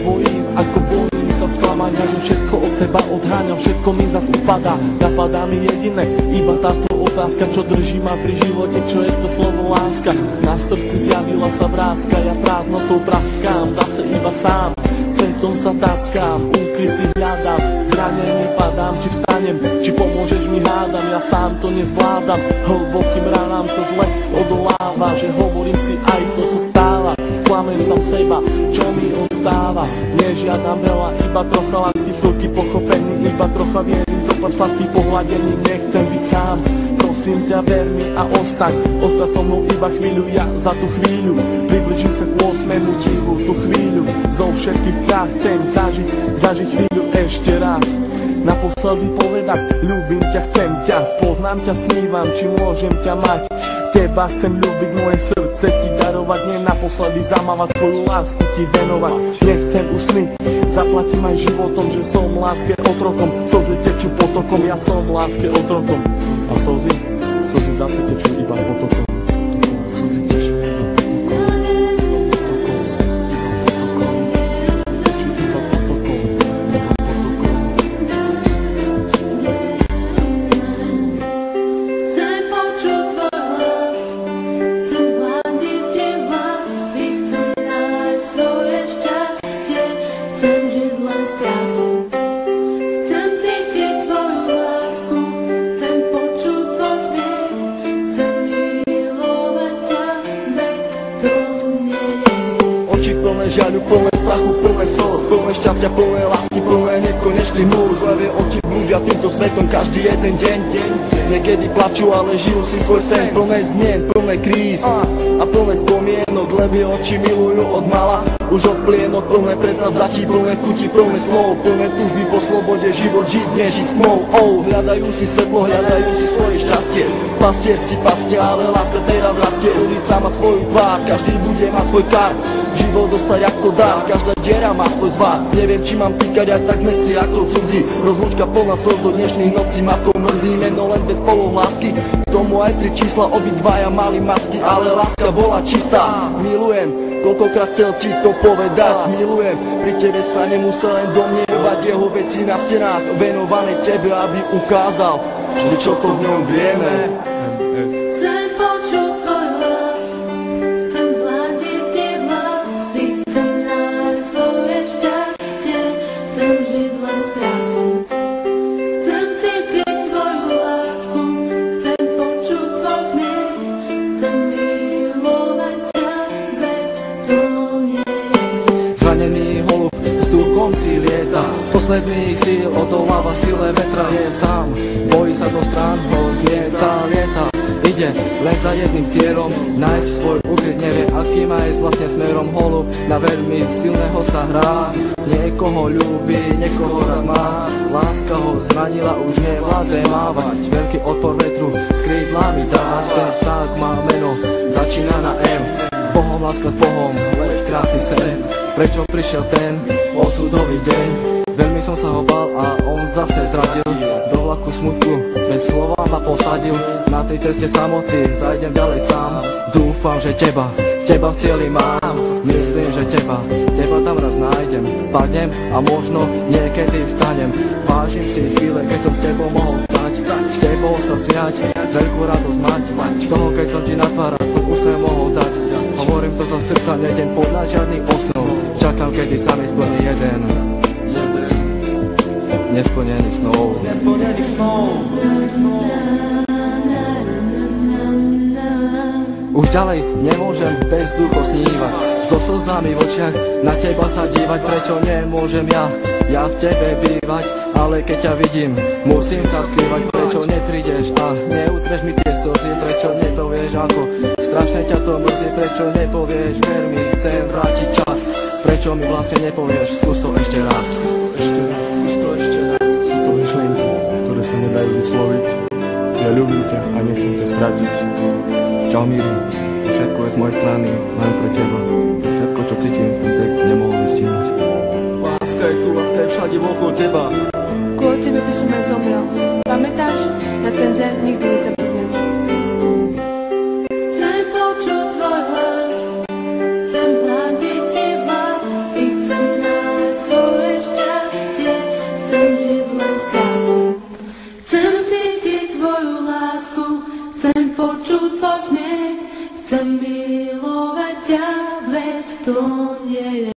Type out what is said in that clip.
bojím, ako bojím sa sklamania, že všetko od seba odháňam, všetko mi zas upadá. Napadá mi jediné, iba táto otázka, čo drží ma pri živote, čo je to slovo láska. Na srdci zjavila sa vrázka, ja prázdnotou praskám, zase iba sám. Svetom sa táckám, úkryt si hľadám, zranený padám, či vstanem, či pomôžeš mi hádam, ja sám to nezvládam, hlbokým ranám sa zle odoláva, že hovorím si aj to sa stáva, klamem sám seba, čo mi ostáva, nežiadam veľa, iba trocha lásky, chvíľky pochopení, iba trocha viery, zopár sladký pohľadení, nechcem byť sám. Prosím ťa, ver mi a ostaň so mnou iba chvíľu, ja za tú chvíľu približím sa k 8. divu, tú chvíľu zo všetkých krát chcem zažiť chvíľu ešte raz. Naposledy povedať, ľúbim ťa, chcem ťa, poznám ťa, snívam, či môžem ťa mať. Teba chcem ľúbiť, moje srdce ti darovať, nie naposledy zamávať, svoju lásku ti venovať. Nechcem už sny, zaplatím aj životom, že som láske otrokom, slzy tečú potokom, ja som láske otrokom. A slzy zase tečú iba potokom. Slzy tečú iba žiaľu, plné strachu, plné slz, plné šťastia, plné lásky, plné nekonečný múr. Zlevé oči blúdia týmto svetom každý jeden deň. Niekedy plačú, ale žijú si svoj sen. Plné zmien, plné kríz a plné spomienok. Levé oči milujú od mala, už od plienok. Plné predsavzatí, plné chuti, plné slov, plné túžby po slobode, život žiť, nežiť s tmou. Hľadajú si svetlo, hľadajú si svoje šťastie. Pastier si pastia, ale láska teraz rastie. Ulica má svoju tvár, každý bude mať svoj kar. Život dostať ako dar, každá diera má svoj zvar. Neviem, či mám týkať, ak tak sme si ako cudzí. Rozlúčka plná slz do dnešných nocí, ma to mrzí, meno len bez polohlasky. K tomu aj 3 čísla, obidvaja mali masky, ale láska bola čistá. Milujem, koľkokrát chcel ti to povedať. Milujem, pri tebe sa nemusel len domnievať. Jeho veci na stenách venované tebe, aby ukázal, že čo to v ňom vieme. Chcem počuť tvoj hlas, chcem hľadiť tie vlasy, chcem nájsť svoje šťastie, chcem žiť len s krásou. Chcem cítiť tvoju lásku, chcem počuť tvoj smiech, chcem milovať ťa, veď to nie je. Zranený holub vzduchom si lieta, z posledných síl odoláva sile vetra. Je sám, bojí sa do strán, ho zmieta, lieta. Ide len za jedným cieľom, nájsť svoj ukryt, nevie aký má ísť vlastne smerom. Holub na veľmi silného sa hrá, niekoho ľúbi, niekoho rád má. Láska ho zranila, už nevládze mávať, veľký odpor vetru s krídlami dáť. Ten vták má meno, začína na M, s Bohom, láska s Bohom, leď krásny sen. Prečo prišiel ten osudový deň? Veľmi som sa ho bál a on zase zradil. Do vlaku smutku bez slova ma posadil. Na tej ceste samoty zajdem ďalej sám. Dúfam, že teba v cieli mám. Myslím, že teba tam raz nájdem. Padnem a možno niekedy vstanem. Vážim si chvíle, keď som s tebou mohol stať, s tebou sa smiať, veľkú radosť mať. Z toho, keď som ti na tvár aspoň úsmev mohol dať. Hovorím to zo srdca, nejdem podľa žiadnych osnov. Čakám, kedy sa mi splní jeden z nesplnených snov. Už ďalej nemôžem bez ducho snívať, so slzami v očiach na teba sa dívať. Prečo nemôžem ja v tebe bývať? Ale keď ťa vidím, musím sa skrývať. Prečo neprídeš a neutreš mi tie slzy? Prečo nepovieš, ako strašne ťa to mrzí? Prečo nepovieš, ver mi, chcem vrátiť čas? Prečo mi vlastne nepovieš, skús to ešte raz? Skús to ešte raz. Sú to myšlienky, ktoré sa nedajú vysloviť. Ja ľúbim ťa a nechcem ťa stratiť. Čau Míri, všetko je z mojej strany, len pre teba. Všetko, čo cítim, ten text nemohol vystihnúť. Láska je tu, láska je všade okolo teba. Kvôli tebe by som aj zomrel. Pamätáš? Na ten deň nikdy nezabudnem. Chcem počuť tvoj hlas, chcem hľadiť tie vlasy, chcem nájsť počuť tvoj smiech, chcem milovať ťa, veď to nie je